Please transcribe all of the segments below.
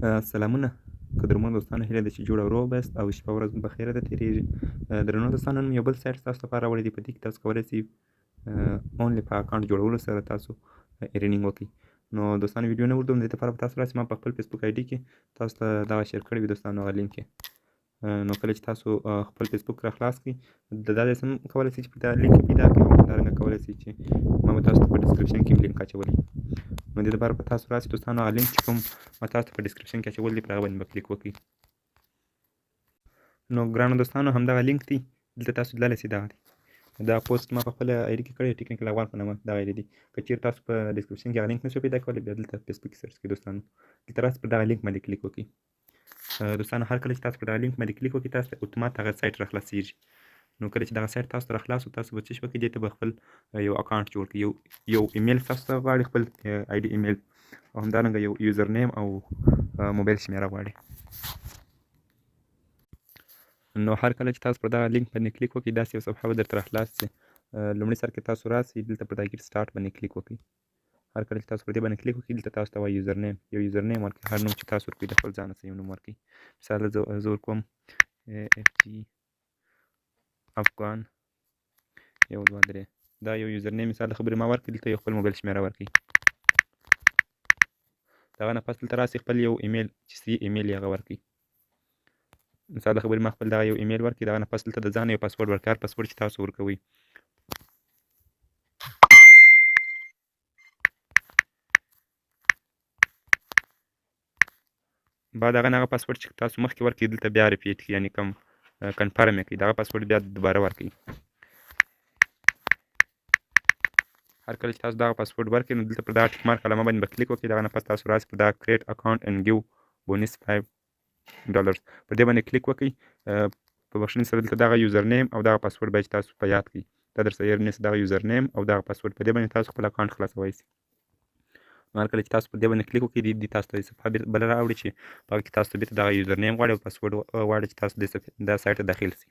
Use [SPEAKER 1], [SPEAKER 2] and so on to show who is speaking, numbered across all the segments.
[SPEAKER 1] سلامونه قدرمنو دوستانو، هیله ده چې جوړ او روغ یاست او شپه ورځ مو په خیره ده تېرېږي. درنو دوستانو، نن مې یو بل سایټ ستاسو لپاره راوړی دی. په دې کې تاسو کولی شئ اونلی په اکاونټ جوړولو سره تاسو ارنینګ وکړئ. نو دوستانو، ویډیو نه اوږدوم، د دې لپاره به تاسو راسئ. ما په خپل فیسبوک آی ډي کې تاسو ته دغه شیر کړی وي دوستانو، هغه لینک یې. نو کله چې تاسو خپل فیسبوک را خلاص کړئ، دا داسې هم کولی شئ چې په دغه لینک کې پیدا کړئ، او همدارنګه کولی شئ چې ما به تاسو ته په ډسکرپشن کې لینک اچولی. نو دې لپاره به تاسو راسئ دوستانو، هغه لینک چې کوم ما تاسو ته په ډسکرپشن کې اچولی دی، پر هغه باندې به کلیک وکړئ. نو ګرانو دوستانو، همدغه لینک دی، دلته تاسو تللی شئ. دغه دی، دا پوسټ ما په خپله آی ډي کې کړی، ټیکنیکل افغان په نامه دغه آی ډي دی. که چېرې تاسو په ډسکرپشن کې هغه لینک نشئ پیدا کولی، بیا دلته فیسبوک کې سرچ کړئ دوستانو. دلته راسئ، پر دغه لینک باندې کلیک وکړئ. دوستانو، هر کله چې تاسو پر دغه لینک باندې کلیک وکړئ، تاسو ته اتومات هغه سایټ را خلاصېږي. نو کله چې دغه سایټ تاسو ته را خلاص شو، تاسو به څه وکړئ، دې ته به خپل یو اکاونټ جوړ کړئ. یو ایمیل تاسو ته غواړي، خپل آی ډي ایمیل، او همدارنګه یو یوزر نیم او موبایل شمېره غواړي. نو هر کله چې تاسو پر دغه لینک باندې کلیک وکړئ، داسې یو صفحه به درته را خلاص شي. لومړي سر کې تاسو راسئ، دلته پر دغه ګیټ سټارټ باندې کلیک وکړئ. هر کله چې تاسو پر دې باندې کلیک وکړئ، دلته تاسو ته وایي یوزر نیم. یو یوزر نیم ورکړئ، هر نوم چې تاسو ورکوئ د خپل ځان څخه یو نوم ورکړئ. مثال زه ورکوم AFG افغان 1 2 3. دا یو یوزر نیم مثال د خبرې ما ورکړي. دلته یو خپل موبایل شمېره ورکړئ. دغه نه پس دلته راسئ، خپل یو ایمیل چې سی ایمیل یې هغه ورکړئ. مثال د خبرې ما خپل دغه یو ایمیل ورکړي. دغه نه پس دلته د ځان یو پاسورډ ورکړئ، هر پاسورډ چې تاسو ورکوئ. بعد هغه نه هغه پاسورډ چې تاسو مخکې ورکړئ، دلته بیا ریپیټ کړئ، یعنې کوم کنفرم یې کړئ. دغه پاسورډ بیا دوباره ورکړئ. هر کله چې تاسو دغه پاسورډ ورکړئ، نو دلته پر دغه ټیک مارک علامه باندې به کلیک وکړئ. دغه نه پس تاسو راسئ، پر دغه کریټ اکاونټ اینډ ګیو بونس $5 پر دې باندې کلیک وکړئ. په بخښنې سره دلته دغه یوزر نیم او دغه پاسورډ باید چې تاسو په یاد کړئ. دا درسره هېر نه شي، دغه یوزر نیم او دغه پاسورډ په دې باندې تاسو خپل اکاونټ خلاصولی شئ. نو هر کله چې تاسو په دې باندې کلیک وکړئ، دې تاسو ته صفحه بله راوړي چې په هغه کې تاسو ته بېرته دغه یوزر نیم غواړي او پاسورډ غواړي چې تاسو دا سایټ ته داخل شئ.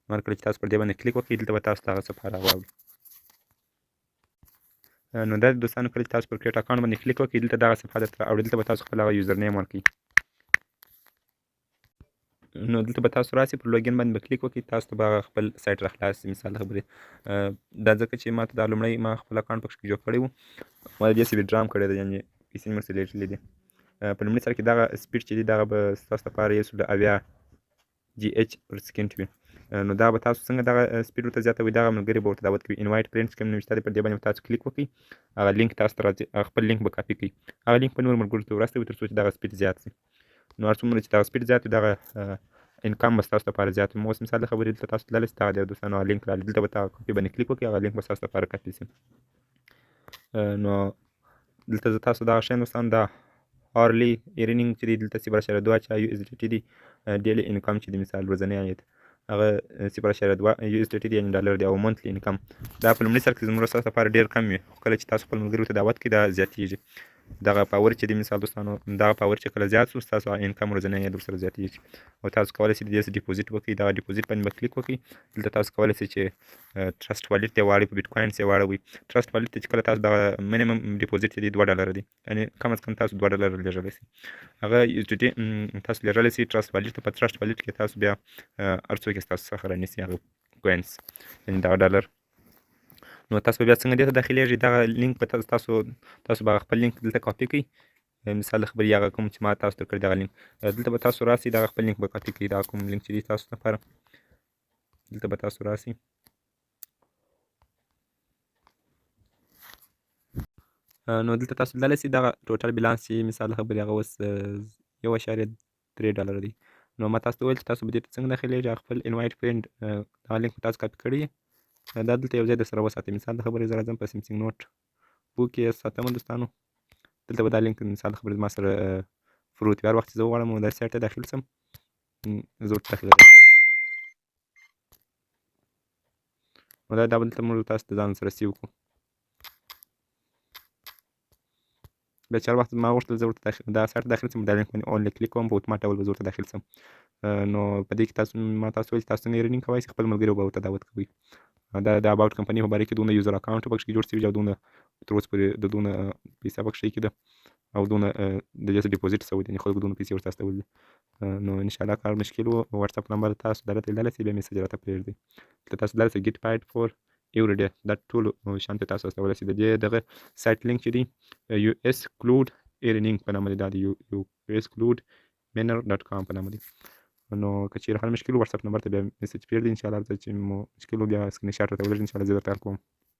[SPEAKER 1] نو هر کله چې تاسو پر دې باندې کلیک وکړئ، دلته به تاسو ته هغه صفحه راواړي. نو دا دوستانو، کله چې تاسو پر کریټ اکاونټ باندې کلیک وکړئ، دلته دغه صفحه درته راوړي. دلته به تاسو خپل هغه یوزر نیم ورکړئ. نو دلته به تاسو راسئ، پر لوګین باندې به کلیک وکړئ. تاسو ته به خپل سایټ را خلاص شي. مثال د خبرې دا ځکه چې ما ته دا لومړی ما خپل اکاونټ پکښې جوړ کړی و، ما د دې څه ویډرا هم کړی دی، یعنې پیسې مې ورسره لیږلي دي. په لومړي سر کې دغه سپیډ چې دی، دغه به ستاسو لپاره 180 GH پر سکینډ وي. نو دا به تاسو څنګه دغه سپیډ ورته زیاتوئ، دغه ملګري به ورته دعوت کوي. انوایټ فرینډز کوم نوشته دی، پر دې باندې به تاسو کلیک وکړئ. هغه لینک تاسو ته راځي، خپل لینک به کاپي کړئ. هغه لینک په نورو ملګرو ته ورسوئ، تر څو چې دغه سپیډ زیات شي. نو هر څومره چې دغه سپیډ زیات وي، دغه انکم به ستاسو لپاره زیات وي. اوس مثال د خبرې دلته تاسو تللی شئ، دغه دی دوستانو، هغه لینک راغلی. دلته به هغه کاپي باندې کلیک وکړئ، هغه لینک به ستاسو لپاره کاپي شي. نو دلته زه تاسو دغه شیان دوستانو، دا هارلی ارنینګ چې دی، دلته 0.2 USDT دی. ډیلی انکم چې دی، مثال ورځنی عاید، هغه 0.2 USDT دی، یعنې ډالر دی. او منتلی انکم دا په لومړي سر کې زموږ ستاسو لپاره ډېر کم وي، خو کله چې تاسو خپل ملګرو ته دعوت کړئ، دا زیاتېږي. دغه پاور چې دی، مثال دوستانو، دغه پاور چې کله زیات شو، ستاسو انکم ورځنی عاید ورسره زیاتېږي. او تاسو کولی شئ د دې څه ډیپوزیټ وکړئ. دغه ډیپوزیټ باندې به کلیک وکړئ. دلته تاسو کولی شئ چې ټرسټ والېټ یې واړوئ، په بیټ کوینس یې واړوئ. ټرسټ والېټ ته چې کله تاسو دغه منیمم ډیپوزیټ چې دی $2 دی، یعنې کم از کم تاسو $2 لیږلی شئ. هغه USDT تاسو لیږلی شئ ټرسټ والېټ ته. په ټرسټ والېټ کې تاسو بیا هر څوک یې ستاسو څخه رانیسي هغه کوینس، یعنې دغه $. نو تاسو به بیا څنګه دې ته داخلېږئ، دغه لینک به تاسو به خپل لینک دلته کاپي کړئ. مثال د خبرې هغه کوم چې ما تاسو ته کړی دغه لینک، دلته به تاسو راسئ، دغه خپل لینک به کاپي کړئ. دغه کوم لینک چې دی تاسو لپاره، دلته به تاسو راسئ. نو دلته تاسو لیدلی شئ دغه ټوټل بیلانس چې مثال د خبرې هغه اوس $1.3 دی. نو ما تاسو ته وویل چې تاسو به دې ته څنګه داخلېږئ. خپل انوایټ فرینډ دغه لینک به تاسو کاپي کړی یي، دا دلته یو ځای درسره وساتئ. مثال د خبرې زه راځم په سیمسنګ نوټ بو کې ساتم دوستانو. دلته به دا لینک مثال د خبرې زما سره فروت وي. هر وخت چې زه وغواړم داسې سایټ ته داخل شم، زه ورته داخلېږم. نو دا به دلته موږ تاسو ته ځان سره سیو کړو. بیا چې هر وخت ما غوښتل زه ورته دا سایټ ته داخل شم، دا لینک باندې اونلی کلیک کوم، په اتومات ډول به زه ورته داخل شم. نو په دې کې ما تاسو ویل چې تاسو څنګه ارنینګ کولی شئ، خپل ملګري به ورته دعوت کوئ. دا د اباوټ کمپنۍ په باره کې دومره یوزر اکاونټ پکښې جوړ شوي دي، او دومره تر اوسه پورې د دونه پیسې پکې کې ده او دونه د جست ډیپوزیټ سوی دي یعنې خلکو دونه پیسې ورته استولي دي نو انشاءالله کار مشکل و واتساپ نمبر تاسو دا راته لیدلی سئ بیا میسج راته پرېږدئ که تاسو لیدلی سئ get paid for every day دا ټول شیان ته تاسو استولی سئ د دې دغه سایټ لینک چې دی US Cloud Earning په نامه دی دا د US Cloud Manor.com په نامه دی نو که چېرې هر مشکل واتساپ نمبر ته بیا میسج پرېږدئ انشاءالله چې مو مشکل و بیا سکرین شاټ راته ولېږئ انشاءالله زه درته حل کوم